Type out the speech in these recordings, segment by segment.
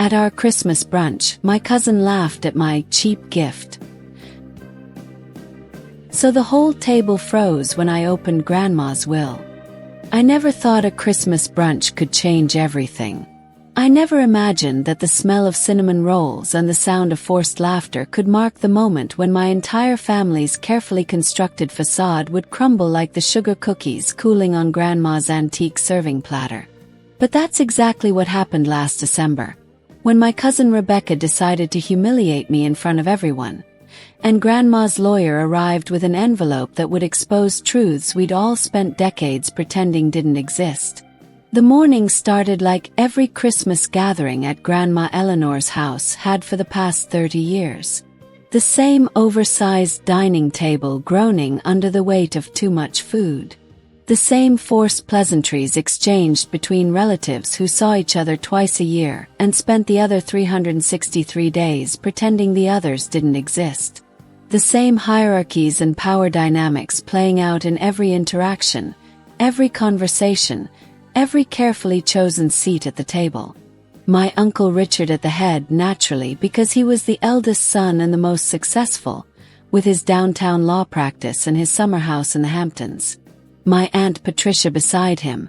At our Christmas brunch, my cousin laughed at my cheap gift. So the whole table froze when I opened Grandma's will. I never thought a Christmas brunch could change everything. I never imagined that the smell of cinnamon rolls and the sound of forced laughter could mark the moment when my entire family's carefully constructed facade would crumble like the sugar cookies cooling on Grandma's antique serving platter. But that's exactly what happened last December, when my cousin Rebecca decided to humiliate me in front of everyone, and Grandma's lawyer arrived with an envelope that would expose truths we'd all spent decades pretending didn't exist. The morning started like every Christmas gathering at Grandma Eleanor's house had for the past 30 years. The same oversized dining table groaning under the weight of too much food. The same forced pleasantries exchanged between relatives who saw each other twice a year and spent the other 363 days pretending the others didn't exist. The same hierarchies and power dynamics playing out in every interaction, every conversation, every carefully chosen seat at the table. My Uncle Richard at the head naturally because he was the eldest son and the most successful, with his downtown law practice and his summer house in the Hamptons. My Aunt Patricia beside him,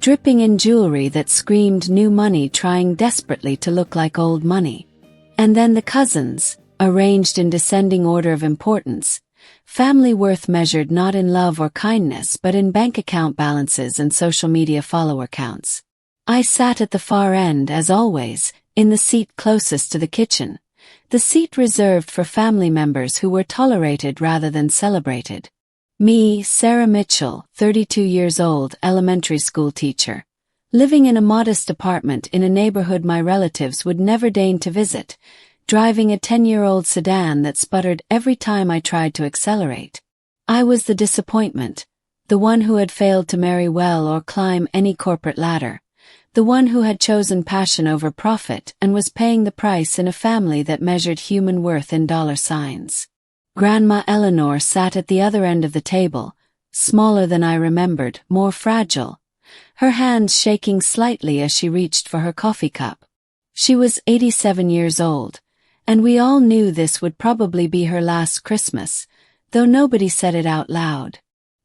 dripping in jewelry that screamed new money trying desperately to look like old money. And then the cousins, arranged in descending order of importance, family worth measured not in love or kindness but in bank account balances and social media follower counts. I sat at the far end as always, in the seat closest to the kitchen, the seat reserved for family members who were tolerated rather than celebrated. Me, Sarah Mitchell, 32 years old, elementary school teacher, living in a modest apartment in a neighborhood my relatives would never deign to visit, driving a 10-year-old sedan that sputtered every time I tried to accelerate. I was the disappointment, the one who had failed to marry well or climb any corporate ladder, the one who had chosen passion over profit and was paying the price in a family that measured human worth in dollar signs. Grandma Eleanor sat at the other end of the table, smaller than I remembered, more fragile, her hands shaking slightly as she reached for her coffee cup. She was 87 years old, and we all knew this would probably be her last Christmas, though nobody said it out loud.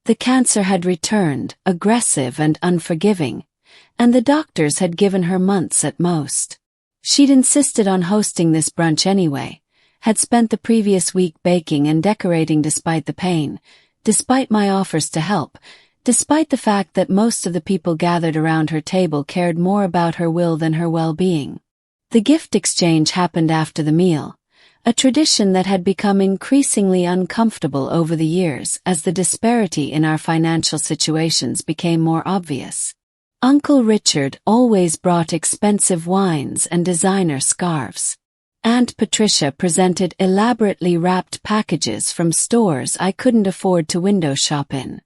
The cancer had returned, aggressive and unforgiving, and the doctors had given her months at most. She'd insisted on hosting this brunch anyway, had spent the previous week baking and decorating despite the pain, despite my offers to help, despite the fact that most of the people gathered around her table cared more about her will than her well-being. The gift exchange happened after the meal, a tradition that had become increasingly uncomfortable over the years as the disparity in our financial situations became more obvious. Uncle Richard always brought expensive wines and designer scarves. Aunt Patricia presented elaborately wrapped packages from stores I couldn't afford to window shop in.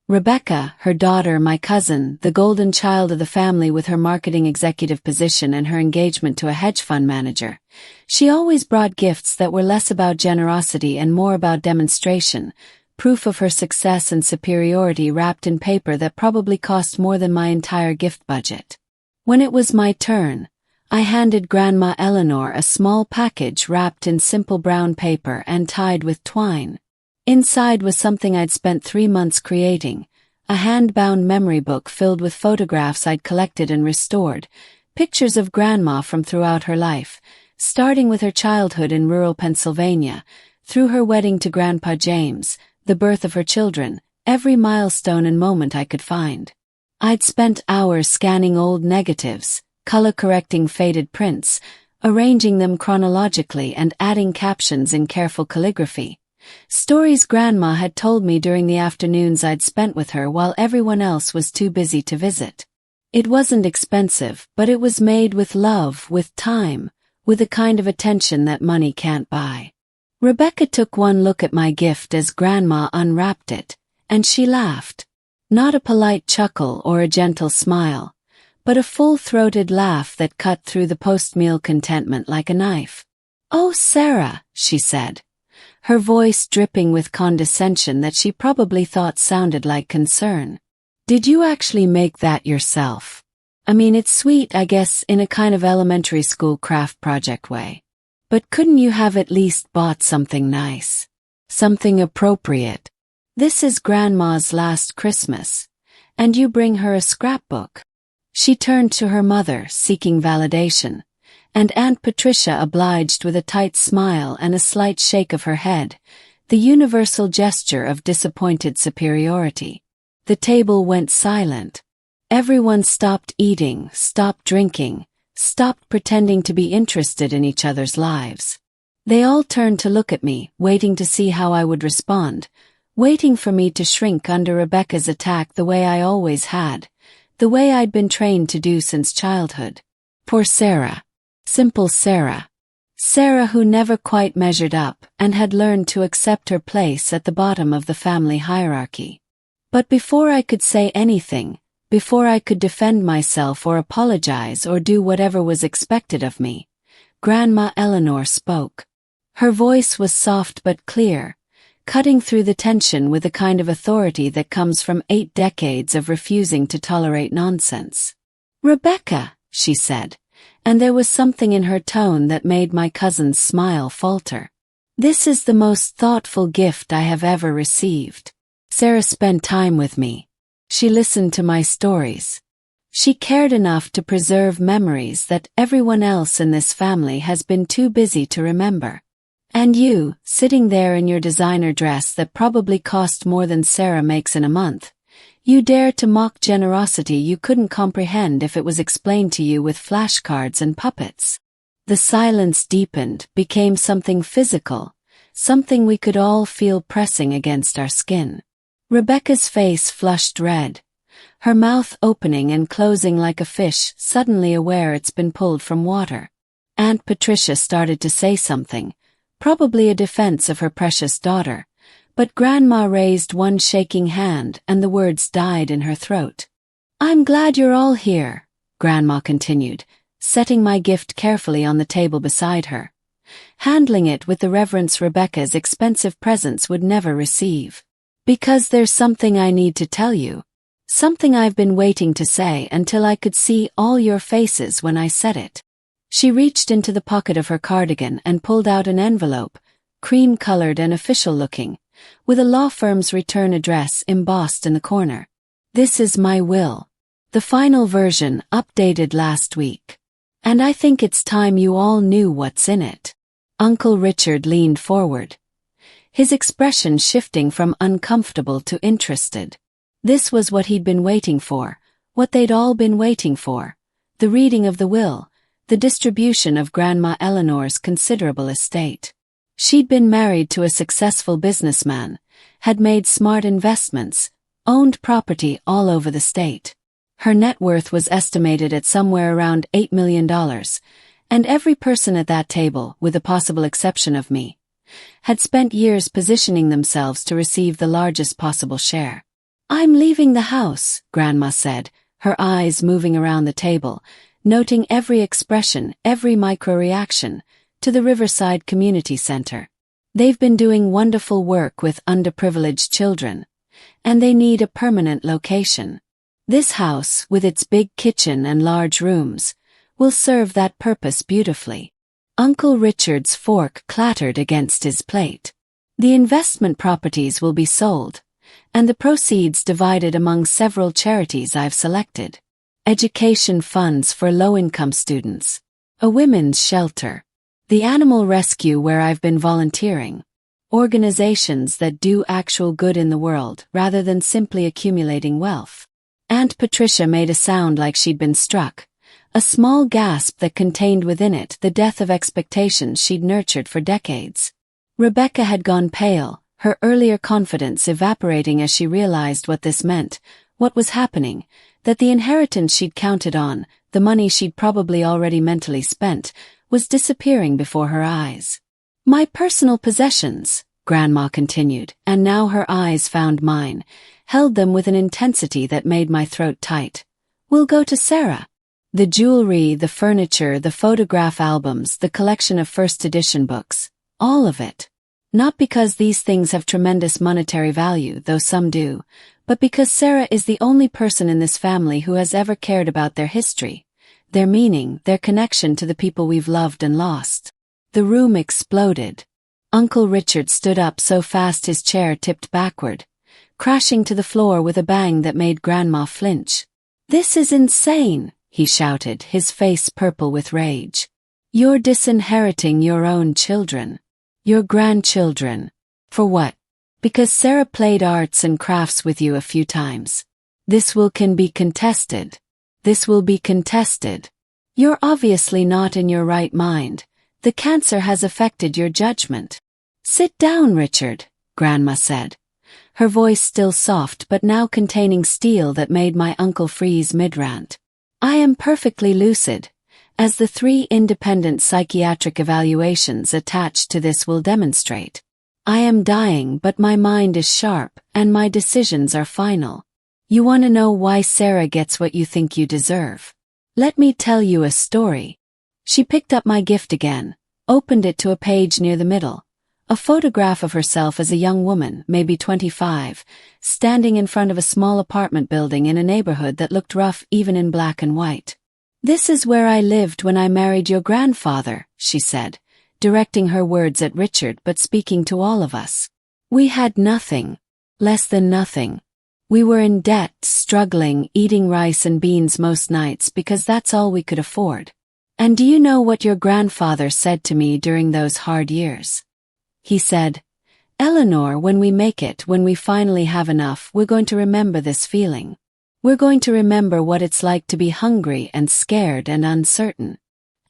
Rebecca, her daughter, my cousin, the golden child of the family with her marketing executive position and her engagement to a hedge fund manager, she always brought gifts that were less about generosity and more about demonstration, proof of her success and superiority wrapped in paper that probably cost more than my entire gift budget. When it was my turn, I handed Grandma Eleanor a small package wrapped in simple brown paper and tied with twine. Inside was something I'd spent 3 months creating, a hand-bound memory book filled with photographs I'd collected and restored, pictures of Grandma from throughout her life, starting with her childhood in rural Pennsylvania, through her wedding to Grandpa James, the birth of her children, every milestone and moment I could find. I'd spent hours scanning old negatives, color-correcting faded prints, arranging them chronologically and adding captions in careful calligraphy. Stories Grandma had told me during the afternoons I'd spent with her while everyone else was too busy to visit. It wasn't expensive, but it was made with love, with time, with the kind of attention that money can't buy. Rebecca took one look at my gift as Grandma unwrapped it, and she laughed. Not a polite chuckle or a gentle smile, but a full-throated laugh that cut through the post-meal contentment like a knife. "Oh, Sarah," she said, her voice dripping with condescension that she probably thought sounded like concern. "Did you actually make that yourself?" I mean, it's sweet, I guess, in a kind of elementary school craft project way. But couldn't you have at least bought something nice? Something appropriate? This is Grandma's last Christmas, and you bring her a scrapbook. She turned to her mother, seeking validation, and Aunt Patricia obliged with a tight smile and a slight shake of her head, the universal gesture of disappointed superiority. The table went silent. Everyone stopped eating, stopped drinking, stopped pretending to be interested in each other's lives. They all turned to look at me, waiting to see how I would respond, waiting for me to shrink under Rebecca's attack the way I always had, the way I'd been trained to do since childhood. Poor Sarah. Simple Sarah. Sarah who never quite measured up and had learned to accept her place at the bottom of the family hierarchy. But before I could say anything, before I could defend myself or apologize or do whatever was expected of me, Grandma Eleanor spoke. Her voice was soft but clear, cutting through the tension with a kind of authority that comes from 8 decades of refusing to tolerate nonsense. "Rebecca," she said, and there was something in her tone that made my cousin's smile falter. "This is the most thoughtful gift I have ever received. Sarah spent time with me. She listened to my stories. She cared enough to preserve memories that everyone else in this family has been too busy to remember. And you, sitting there in your designer dress that probably cost more than Sarah makes in a month, you dare to mock generosity you couldn't comprehend if it was explained to you with flashcards and puppets." The silence deepened, became something physical, something we could all feel pressing against our skin. Rebecca's face flushed red, her mouth opening and closing like a fish suddenly aware it's been pulled from water. Aunt Patricia started to say something, probably a defense of her precious daughter, but Grandma raised one shaking hand and the words died in her throat. "I'm glad you're all here," Grandma continued, setting my gift carefully on the table beside her, handling it with the reverence Rebecca's expensive presents would never receive. "Because there's something I need to tell you. Something I've been waiting to say until I could see all your faces when I said it." She reached into the pocket of her cardigan and pulled out an envelope, cream-colored and official-looking, with a law firm's return address embossed in the corner. "This is my will. The final version, updated last week. And I think it's time you all knew what's in it." Uncle Richard leaned forward, his expression shifting from uncomfortable to interested. This was what he'd been waiting for, what they'd all been waiting for, the reading of the will, the distribution of Grandma Eleanor's considerable estate. She'd been married to a successful businessman, had made smart investments, owned property all over the state. Her net worth was estimated at somewhere around $8 million, and every person at that table, with the possible exception of me, had spent years positioning themselves to receive the largest possible share. "I'm leaving the house," Grandma said, her eyes moving around the table, noting every expression, every micro-reaction, to the Riverside Community Center. "They've been doing wonderful work with underprivileged children, and they need a permanent location. This house, with its big kitchen and large rooms, will serve that purpose beautifully." Uncle Richard's fork clattered against his plate. "The investment properties will be sold, and the proceeds divided among several charities I've selected. Education funds for low-income students, a women's shelter, the animal rescue where I've been volunteering, organizations that do actual good in the world rather than simply accumulating wealth." Aunt Patricia made a sound like she'd been struck, a small gasp that contained within it the death of expectations she'd nurtured for decades. Rebecca had gone pale, her earlier confidence evaporating as she realized what this meant, what was happening, that the inheritance she'd counted on, the money she'd probably already mentally spent, was disappearing before her eyes. "My personal possessions," Grandma continued, and now her eyes found mine, held them with an intensity that made my throat tight, "will go to Sarah. The jewelry, the furniture, the photograph albums, the collection of first edition books, all of it. Not because these things have tremendous monetary value, though some do, but because Sarah is the only person in this family who has ever cared about their history, their meaning, their connection to the people we've loved and lost. The room exploded. Uncle Richard stood up so fast his chair tipped backward, crashing to the floor with a bang that made Grandma flinch. "This is insane," he shouted, his face purple with rage. "You're disinheriting your own children. Your grandchildren. For what? Because Sarah played arts and crafts with you a few times. Can be contested. This will be contested. You're obviously not in your right mind. The cancer has affected your judgment." "Sit down, Richard," Grandma said, her voice still soft but now containing steel that made my uncle freeze mid-rant. "I am perfectly lucid, as the 3 independent psychiatric evaluations attached to this will demonstrate. I am dying, but my mind is sharp, and my decisions are final. You want to know why Sarah gets what you think you deserve? Let me tell you a story." She picked up my gift again, opened it to a page near the middle, a photograph of herself as a young woman, maybe 25, standing in front of a small apartment building in a neighborhood that looked rough even in black and white. "This is where I lived when I married your grandfather," she said, directing her words at Richard but speaking to all of us. "We had nothing. Less than nothing. We were in debt, struggling, eating rice and beans most nights because that's all we could afford. And do you know what your grandfather said to me during those hard years? He said, 'Eleanor, when we make it, when we finally have enough, we're going to remember this feeling. We're going to remember what it's like to be hungry and scared and uncertain.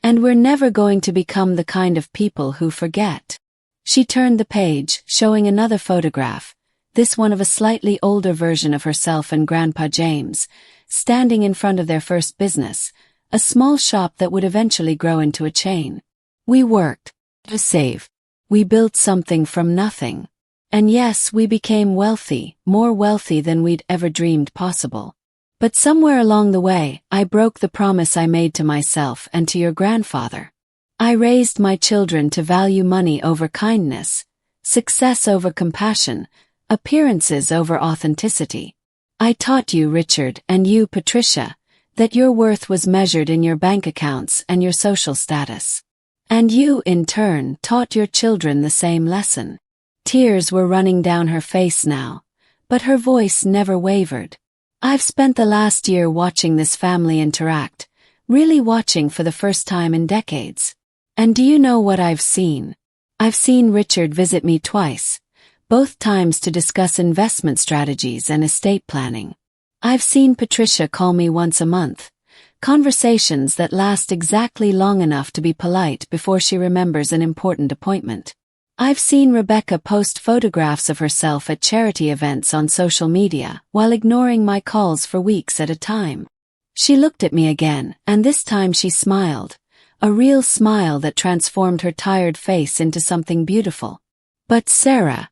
And we're never going to become the kind of people who forget.'" She turned the page, showing another photograph, this one of a slightly older version of herself and Grandpa James, standing in front of their first business, a small shop that would eventually grow into a chain. "We worked to save. We built something from nothing. And yes, we became wealthy, more wealthy than we'd ever dreamed possible. But somewhere along the way, I broke the promise I made to myself and to your grandfather. I raised my children to value money over kindness, success over compassion, appearances over authenticity. I taught you, Richard, and you, Patricia, that your worth was measured in your bank accounts and your social status. And you, in turn, taught your children the same lesson." Tears were running down her face now, but her voice never wavered. "I've spent the last year watching this family interact, really watching for the first time in decades. And do you know what I've seen? I've seen Richard visit me twice, both times to discuss investment strategies and estate planning. I've seen Patricia call me once a month, conversations that last exactly long enough to be polite before she remembers an important appointment. I've seen Rebecca post photographs of herself at charity events on social media while ignoring my calls for weeks at a time." She looked at me again, and this time she smiled, a real smile that transformed her tired face into something beautiful. "But Sarah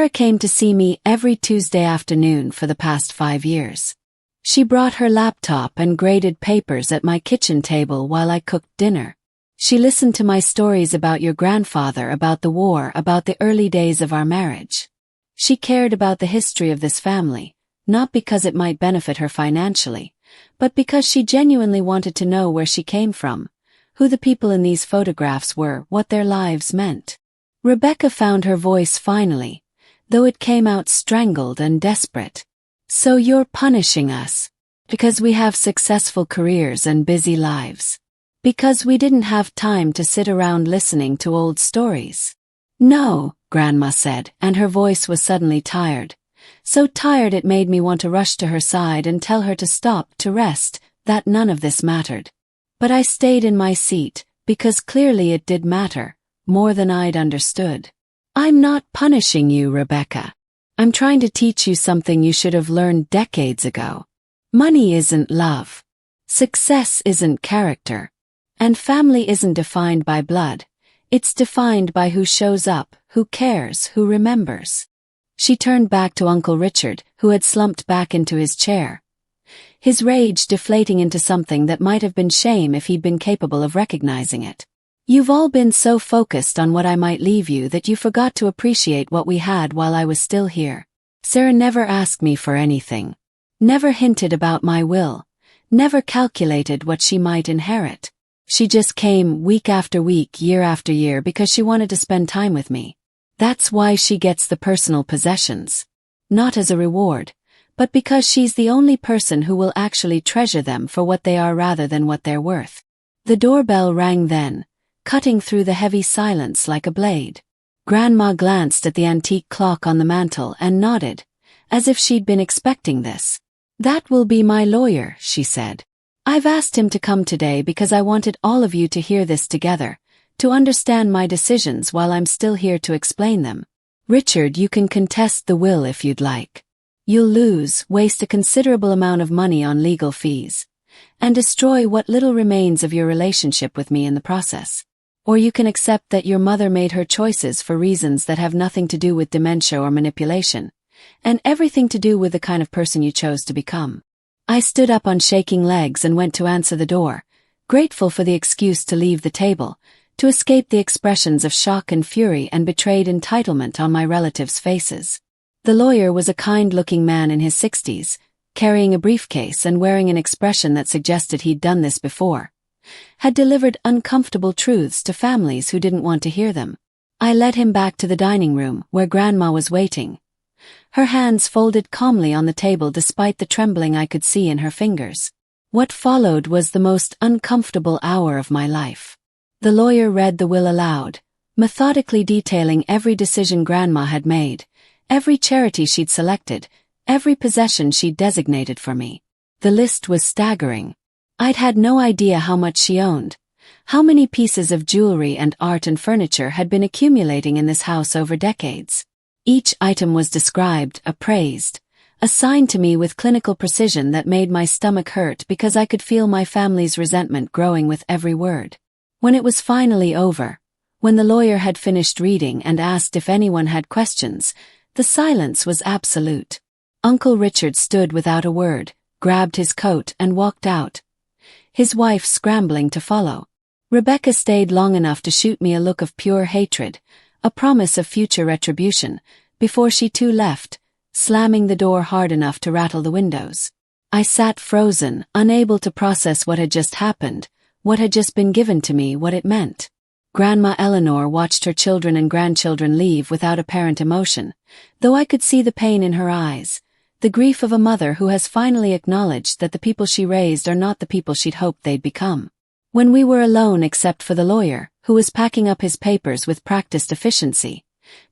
came to see me every Tuesday afternoon for the past 5 years. She brought her laptop and graded papers at my kitchen table while I cooked dinner. She listened to my stories about your grandfather, about the war, about the early days of our marriage. She cared about the history of this family, not because it might benefit her financially, but because she genuinely wanted to know where she came from, who the people in these photographs were, what their lives meant." Rebecca found her voice finally, though it came out strangled and desperate. "So you're punishing us because we have successful careers and busy lives? Because we didn't have time to sit around listening to old stories?" "No," Grandma said, and her voice was suddenly tired. So tired it made me want to rush to her side and tell her to stop, to rest, that none of this mattered. But I stayed in my seat, because clearly it did matter, more than I'd understood. "I'm not punishing you, Rebecca. I'm trying to teach you something you should have learned decades ago. Money isn't love. Success isn't character. And family isn't defined by blood. It's defined by who shows up, who cares, who remembers." She turned back to Uncle Richard, who had slumped back into his chair, his rage deflating into something that might have been shame if he'd been capable of recognizing it. You've all been so focused on what I might leave you that you forgot to appreciate what we had while I was still here. Sarah never asked me for anything. Never hinted about my will. Never calculated what she might inherit. She just came week after week, year after year because she wanted to spend time with me. That's why she gets the personal possessions. Not as a reward, but because she's the only person who will actually treasure them for what they are rather than what they're worth. The doorbell rang then, cutting through the heavy silence like a blade. Grandma glanced at the antique clock on the mantel and nodded, as if she'd been expecting this. "That will be my lawyer," she said. "I've asked him to come today because I wanted all of you to hear this together, to understand my decisions while I'm still here to explain them. Richard, you can contest the will if you'd like. You'll lose, waste a considerable amount of money on legal fees, and destroy what little remains of your relationship with me in the process. Or you can accept that your mother made her choices for reasons that have nothing to do with dementia or manipulation, and everything to do with the kind of person you chose to become." I stood up on shaking legs and went to answer the door, grateful for the excuse to leave the table, to escape the expressions of shock and fury and betrayed entitlement on my relatives' faces. The lawyer was a kind-looking man in his 60s, carrying a briefcase and wearing an expression that suggested he'd done this before. Had delivered uncomfortable truths to families who didn't want to hear them. I led him back to the dining room, where Grandma was waiting. Her hands folded calmly on the table despite the trembling I could see in her fingers. What followed was the most uncomfortable hour of my life. The lawyer read the will aloud, methodically detailing every decision Grandma had made, every charity she'd selected, every possession she'd designated for me. The list was staggering. I'd had no idea how much she owned, how many pieces of jewelry and art and furniture had been accumulating in this house over decades. Each item was described, appraised, assigned to me with clinical precision that made my stomach hurt because I could feel my family's resentment growing with every word. When it was finally over, when the lawyer had finished reading and asked if anyone had questions, the silence was absolute. Uncle Richard stood without a word, grabbed his coat and walked out, his wife scrambling to follow. Rebecca stayed long enough to shoot me a look of pure hatred, a promise of future retribution, before she too left, slamming the door hard enough to rattle the windows. I sat frozen, unable to process what had just happened, what had just been given to me, what it meant. Grandma Eleanor watched her children and grandchildren leave without apparent emotion, though I could see the pain in her eyes, the grief of a mother who has finally acknowledged that the people she raised are not the people she'd hoped they'd become. When we were alone except for the lawyer, who was packing up his papers with practiced efficiency,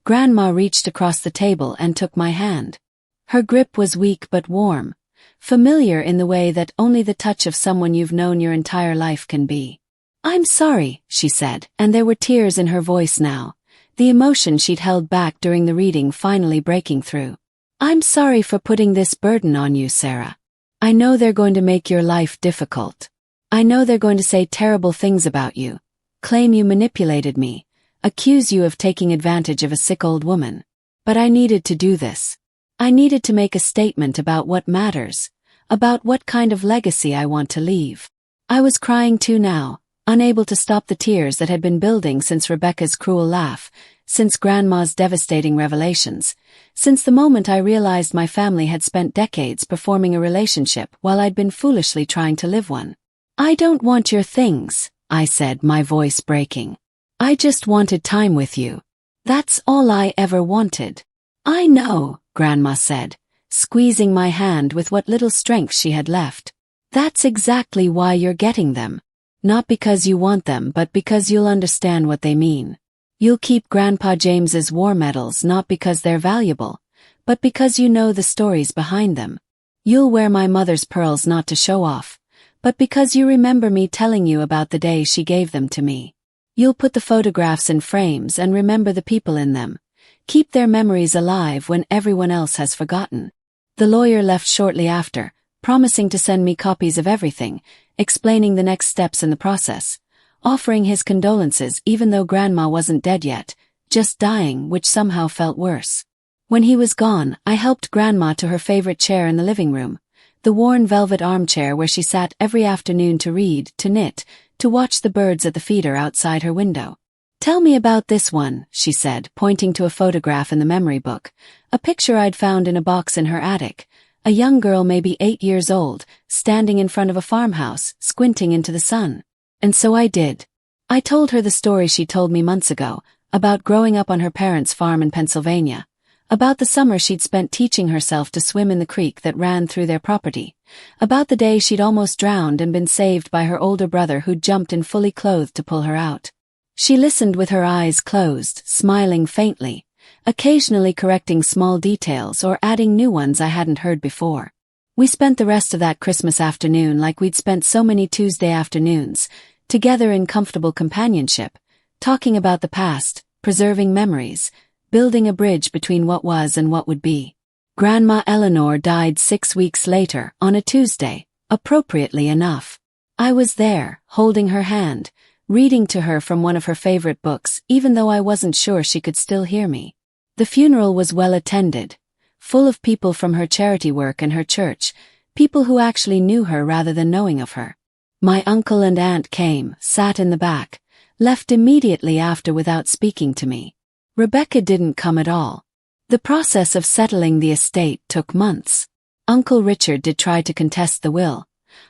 Grandma reached across the table and took my hand. Her grip was weak but warm, familiar in the way that only the touch of someone you've known your entire life can be. "I'm sorry," she said, and there were tears in her voice now, the emotion she'd held back during the reading finally breaking through. "I'm sorry for putting this burden on you, Sarah. I know they're going to make your life difficult. I know they're going to say terrible things about you, claim you manipulated me, accuse you of taking advantage of a sick old woman. But I needed to do this. I needed to make a statement about what matters, about what kind of legacy I want to leave." I was crying too now, unable to stop the tears that had been building since Rebecca's cruel laugh, since Grandma's devastating revelations, since the moment I realized my family had spent decades performing a relationship while I'd been foolishly trying to live one. "I don't want your things," I said, my voice breaking. "I just wanted time with you. That's all I ever wanted." "I know," Grandma said, squeezing my hand with what little strength she had left. "That's exactly why you're getting them. Not because you want them, but because you'll understand what they mean. You'll keep Grandpa James's war medals not because they're valuable, but because you know the stories behind them. You'll wear my mother's pearls not to show off, but because you remember me telling you about the day she gave them to me. You'll put the photographs in frames and remember the people in them, keep their memories alive when everyone else has forgotten." The lawyer left shortly after, promising to send me copies of everything, explaining the next steps in the process, offering his condolences even though Grandma wasn't dead yet, just dying, which somehow felt worse. When he was gone, I helped Grandma to her favorite chair in the living room, the worn velvet armchair where she sat every afternoon to read, to knit, to watch the birds at the feeder outside her window. "Tell me about this one," she said, pointing to a photograph in the memory book, a picture I'd found in a box in her attic, a young girl maybe 8 years old, standing in front of a farmhouse, squinting into the sun. And so I did. I told her the story she told me months ago, about growing up on her parents' farm in Pennsylvania, about the summer she'd spent teaching herself to swim in the creek that ran through their property, about the day she'd almost drowned and been saved by her older brother who'd jumped in fully clothed to pull her out. She listened with her eyes closed, smiling faintly, occasionally correcting small details or adding new ones I hadn't heard before. We spent the rest of that Christmas afternoon like we'd spent so many Tuesday afternoons, together in comfortable companionship, talking about the past, preserving memories, building a bridge between what was and what would be. Grandma Eleanor died 6 weeks later, on a Tuesday, appropriately enough. I was there, holding her hand, reading to her from one of her favorite books, even though I wasn't sure she could still hear me. The funeral was well attended, full of people from her charity work and her church, people who actually knew her rather than knowing of her. My uncle and aunt came, sat in the back, left immediately after without speaking to me. Rebecca didn't come at all. The process of settling the estate took months. Uncle Richard did try to contest the will,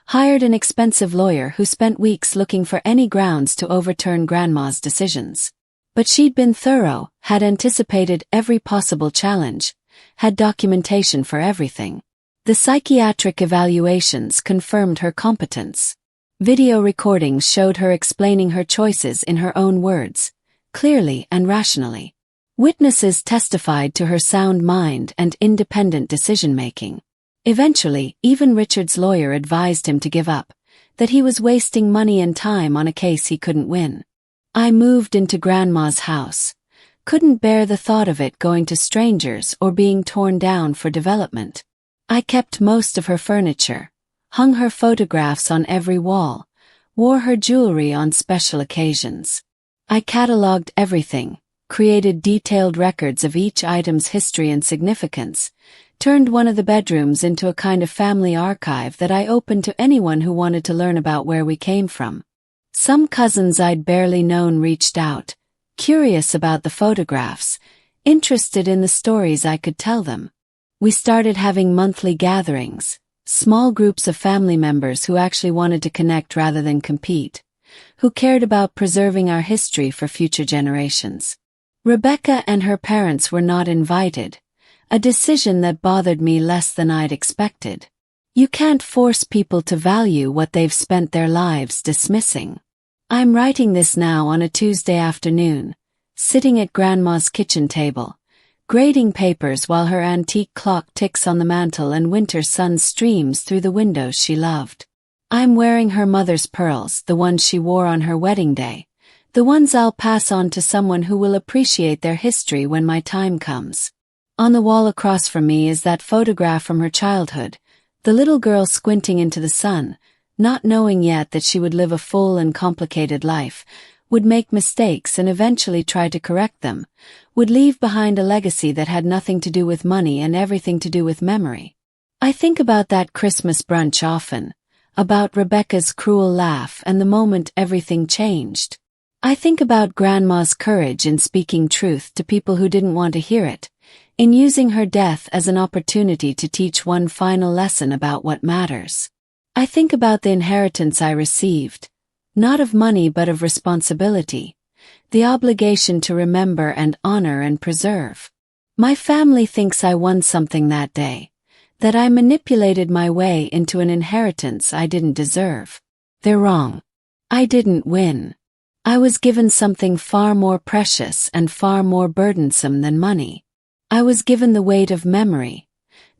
hired an expensive lawyer who spent weeks looking for any grounds to overturn Grandma's decisions. But she'd been thorough, had anticipated every possible challenge, had documentation for everything. The psychiatric evaluations confirmed her competence. Video recordings showed her explaining her choices in her own words, clearly and rationally. Witnesses testified to her sound mind and independent decision-making. Eventually, even Richard's lawyer advised him to give up, that he was wasting money and time on a case he couldn't win. I moved into Grandma's house. Couldn't bear the thought of it going to strangers or being torn down for development. I kept most of her furniture, hung her photographs on every wall, wore her jewelry on special occasions. I catalogued everything, created detailed records of each item's history and significance, turned one of the bedrooms into a kind of family archive that I opened to anyone who wanted to learn about where we came from. Some cousins I'd barely known reached out, curious about the photographs, interested in the stories I could tell them. We started having monthly gatherings, small groups of family members who actually wanted to connect rather than compete, who cared about preserving our history for future generations. Rebecca and her parents were not invited, a decision that bothered me less than I'd expected. You can't force people to value what they've spent their lives dismissing. I'm writing this now on a Tuesday afternoon, sitting at Grandma's kitchen table, grading papers while her antique clock ticks on the mantel and winter sun streams through the windows she loved. I'm wearing her mother's pearls, the ones she wore on her wedding day, the ones I'll pass on to someone who will appreciate their history when my time comes. On the wall across from me is that photograph from her childhood, the little girl squinting into the sun, not knowing yet that she would live a full and complicated life, would make mistakes and eventually try to correct them, would leave behind a legacy that had nothing to do with money and everything to do with memory. I think about that Christmas brunch often, about Rebecca's cruel laugh and the moment everything changed. I think about Grandma's courage in speaking truth to people who didn't want to hear it, in using her death as an opportunity to teach one final lesson about what matters. I think about the inheritance I received, not of money but of responsibility, the obligation to remember and honor and preserve. My family thinks I won something that day, that I manipulated my way into an inheritance I didn't deserve. They're wrong. I didn't win. I was given something far more precious and far more burdensome than money. I was given the weight of memory,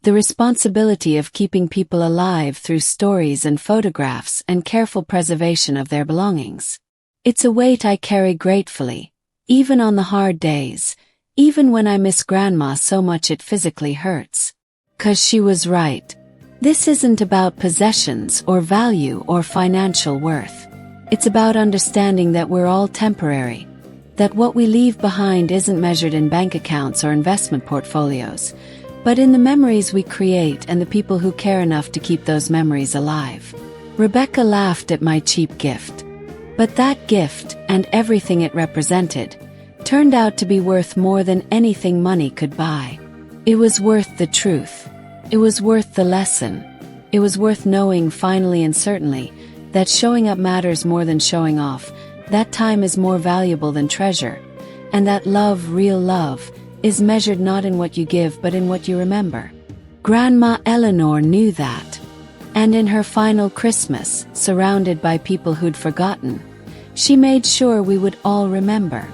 the responsibility of keeping people alive through stories and photographs and careful preservation of their belongings. It's a weight I carry gratefully, even on the hard days, even when I miss Grandma so much it physically hurts. 'Cause she was right. This isn't about possessions or value or financial worth. It's about understanding that we're all temporary, that what we leave behind isn't measured in bank accounts or investment portfolios, but in the memories we create and the people who care enough to keep those memories alive. Rebecca laughed at my cheap gift. But that gift, and everything it represented, turned out to be worth more than anything money could buy. It was worth the truth. It was worth the lesson. It was worth knowing finally and certainly that showing up matters more than showing off, that time is more valuable than treasure, and that love, real love, is measured not in what you give but in what you remember. Grandma Eleanor knew that. And in her final Christmas, surrounded by people who'd forgotten, she made sure we would all remember.